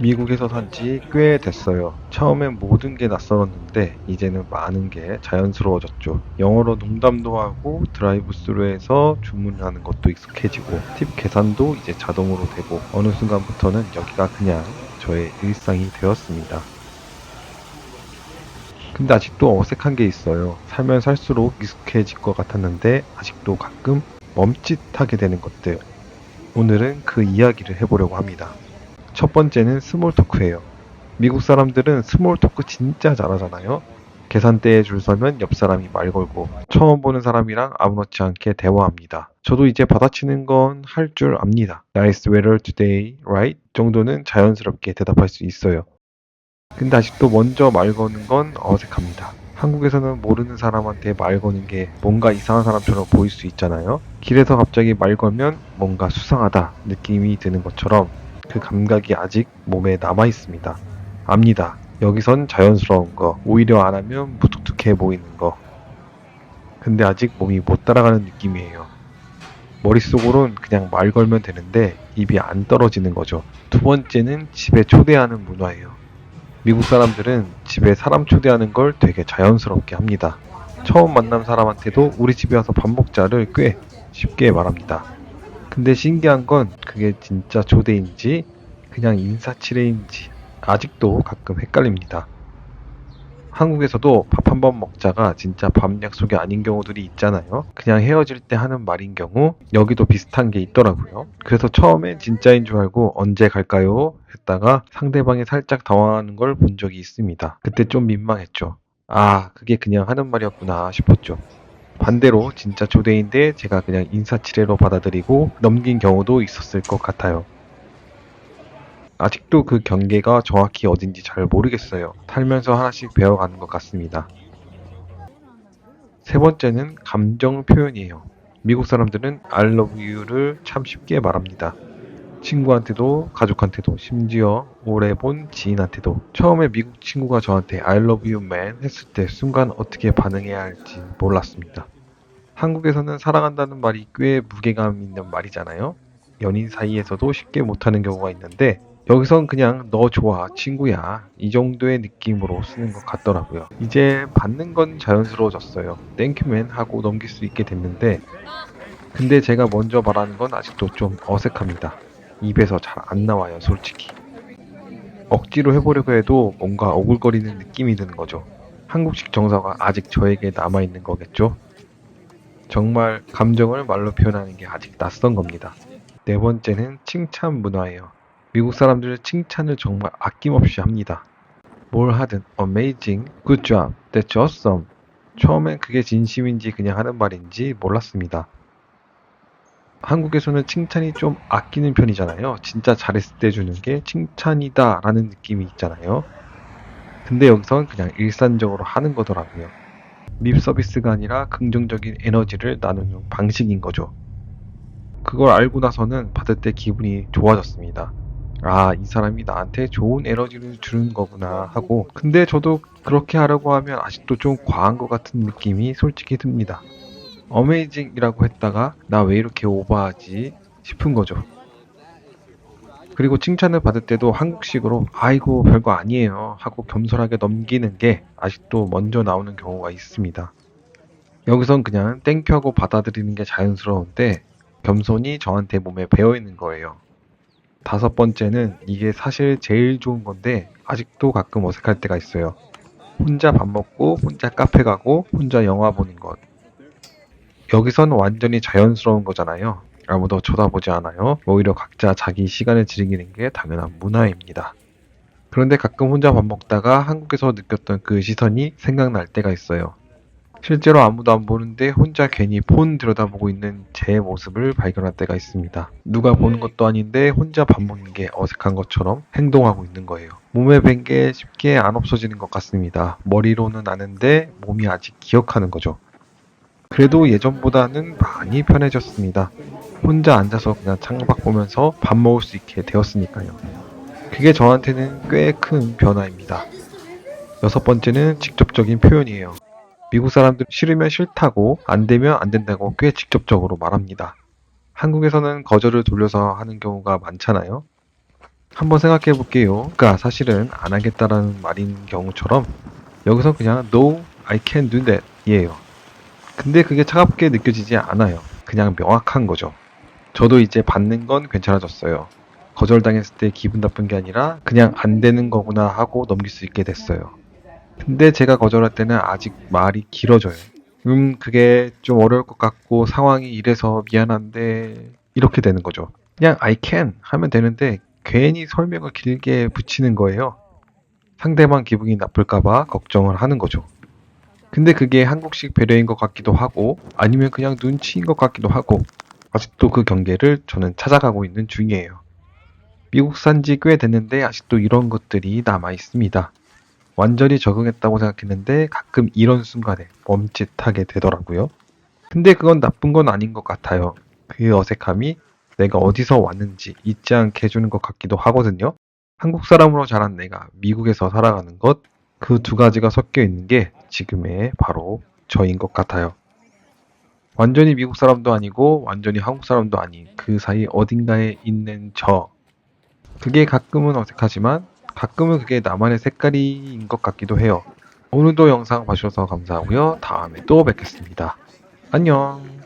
미국에서 산지 꽤 됐어요. 처음엔 모든 게 낯설었는데 이제는 많은 게 자연스러워졌죠. 영어로 농담도 하고 드라이브 스루에서 주문하는 것도 익숙해지고 팁 계산도 이제 자동으로 되고 어느 순간부터는 여기가 그냥 저의 일상이 되었습니다. 근데 아직도 어색한 게 있어요. 살면 살수록 익숙해질 것 같았는데 아직도 가끔 멈칫하게 되는 것들. 오늘은 그 이야기를 해보려고 합니다. 첫 번째는 스몰 토크예요. 미국 사람들은 스몰 토크 진짜 잘하잖아요. 계산대에 줄 서면 옆 사람이 말 걸고 처음 보는 사람이랑 아무렇지 않게 대화합니다. 저도 이제 받아치는 건 할 줄 압니다. Nice weather today, right? 정도는 자연스럽게 대답할 수 있어요. 근데 아직도 먼저 말 거는 건 어색합니다. 한국에서는 모르는 사람한테 말 거는 게 뭔가 이상한 사람처럼 보일 수 있잖아요. 길에서 갑자기 말 걸면 뭔가 수상하다 느낌이 드는 것처럼 그 감각이 아직 몸에 남아 있습니다. 압니다. 여기선 자연스러운 거, 오히려 안 하면 무뚝뚝해 보이는 거. 근데 아직 몸이 못 따라가는 느낌이에요. 머릿속으론 그냥 말 걸면 되는데 입이 안 떨어지는 거죠. 두 번째는 집에 초대하는 문화예요. 미국 사람들은 집에 사람 초대하는 걸 되게 자연스럽게 합니다. 처음 만난 사람한테도 우리 집에 와서 밥 먹자를 꽤 쉽게 말합니다. 근데 신기한 건 그게 진짜 초대인지 그냥 인사치레인지 아직도 가끔 헷갈립니다. 한국에서도 밥 한번 먹자가 진짜 밥 약속이 아닌 경우들이 있잖아요. 그냥 헤어질 때 하는 말인 경우 여기도 비슷한 게 있더라고요. 그래서 처음에 진짜인 줄 알고 언제 갈까요? 했다가 상대방이 살짝 당황하는 걸 본 적이 있습니다. 그때 좀 민망했죠. 아, 그게 그냥 하는 말이었구나 싶었죠. 반대로 진짜 초대인데 제가 그냥 인사치레로 받아들이고 넘긴 경우도 있었을 것 같아요. 아직도 그 경계가 정확히 어딘지 잘 모르겠어요. 살면서 하나씩 배워가는 것 같습니다. 세 번째는 감정 표현이에요. 미국 사람들은 I love you를 참 쉽게 말합니다. 친구한테도 가족한테도 심지어 오래 본 지인한테도 처음에 미국 친구가 저한테 I love you man 했을 때 순간 어떻게 반응해야 할지 몰랐습니다. 한국에서는 사랑한다는 말이 꽤 무게감 있는 말이잖아요. 연인 사이에서도 쉽게 못하는 경우가 있는데 여기선 그냥 너 좋아 친구야 이 정도의 느낌으로 쓰는 것 같더라고요. 이제 받는 건 자연스러워졌어요. 땡큐맨 하고 넘길 수 있게 됐는데 근데 제가 먼저 말하는 건 아직도 좀 어색합니다. 입에서 잘 안 나와요 솔직히. 억지로 해보려고 해도 뭔가 오글거리는 느낌이 드는 거죠. 한국식 정서가 아직 저에게 남아있는 거겠죠? 정말 감정을 말로 표현하는 게 아직 낯선 겁니다. 네 번째는 칭찬 문화예요. 미국 사람들은 칭찬을 정말 아낌없이 합니다. 뭘 하든 amazing, good job, that's awesome. 처음엔 그게 진심인지 그냥 하는 말인지 몰랐습니다. 한국에서는 칭찬이 좀 아끼는 편이잖아요. 진짜 잘했을 때 주는 게 칭찬이다 라는 느낌이 있잖아요. 근데 여기선 그냥 일산적으로 하는 거더라고요. 립 서비스가 아니라 긍정적인 에너지를 나누는 방식인 거죠. 그걸 알고 나서는 받을 때 기분이 좋아졌습니다. 아, 이 사람이 나한테 좋은 에너지를 주는 거구나 하고, 근데 저도 그렇게 하려고 하면 아직도 좀 과한 것 같은 느낌이 솔직히 듭니다. 어메이징이라고 했다가 나 왜 이렇게 오버하지 싶은 거죠. 그리고 칭찬을 받을 때도 한국식으로 아이고 별거 아니에요 하고 겸손하게 넘기는 게 아직도 먼저 나오는 경우가 있습니다. 여기선 그냥 땡큐 하고 받아들이는 게 자연스러운데 겸손이 저한테 몸에 배어 있는 거예요. 다섯 번째는 이게 사실 제일 좋은 건데 아직도 가끔 어색할 때가 있어요. 혼자 밥 먹고 혼자 카페 가고 혼자 영화 보는 것. 여기선 완전히 자연스러운 거잖아요. 아무도 쳐다보지 않아요. 오히려 각자 자기 시간을 즐기는 게 당연한 문화입니다. 그런데 가끔 혼자 밥 먹다가 한국에서 느꼈던 그 시선이 생각날 때가 있어요. 실제로 아무도 안 보는데 혼자 괜히 폰 들여다보고 있는 제 모습을 발견할 때가 있습니다. 누가 보는 것도 아닌데 혼자 밥 먹는 게 어색한 것처럼 행동하고 있는 거예요. 몸에 밴 게 쉽게 안 없어지는 것 같습니다. 머리로는 아는데 몸이 아직 기억하는 거죠. 그래도 예전보다는 많이 편해졌습니다. 혼자 앉아서 그냥 창밖 보면서 밥 먹을 수 있게 되었으니까요. 그게 저한테는 꽤 큰 변화입니다. 여섯 번째는 직접적인 표현이에요. 미국 사람들은 싫으면 싫다고 안 되면 안 된다고 꽤 직접적으로 말합니다. 한국에서는 거절을 돌려서 하는 경우가 많잖아요. 한번 생각해 볼게요. 그러니까 사실은 안 하겠다라는 말인 경우처럼 여기서 그냥 No, I can't do that 이에요. 근데 그게 차갑게 느껴지지 않아요. 그냥 명확한 거죠. 저도 이제 받는 건 괜찮아졌어요. 거절당했을 때 기분 나쁜 게 아니라 그냥 안 되는 거구나 하고 넘길 수 있게 됐어요. 근데 제가 거절할 때는 아직 말이 길어져요. 그게 좀 어려울 것 같고 상황이 이래서 미안한데 이렇게 되는 거죠. 그냥 I can 하면 되는데 괜히 설명을 길게 붙이는 거예요. 상대방 기분이 나쁠까봐 걱정을 하는 거죠. 근데 그게 한국식 배려인 것 같기도 하고 아니면 그냥 눈치인 것 같기도 하고 아직도 그 경계를 저는 찾아가고 있는 중이에요. 미국 산지 꽤 됐는데 아직도 이런 것들이 남아 있습니다. 완전히 적응했다고 생각했는데 가끔 이런 순간에 멈칫하게 되더라고요. 근데 그건 나쁜 건 아닌 것 같아요. 그 어색함이 내가 어디서 왔는지 잊지 않게 해주는 것 같기도 하거든요. 한국 사람으로 자란 내가 미국에서 살아가는 것, 그 두 가지가 섞여 있는 게 지금의 바로 저인 것 같아요. 완전히 미국 사람도 아니고 완전히 한국 사람도 아닌 그 사이 어딘가에 있는 저. 그게 가끔은 어색하지만 가끔은 그게 나만의 색깔인 것 같기도 해요. 오늘도 영상 봐주셔서 감사하고요. 다음에 또 뵙겠습니다. 안녕.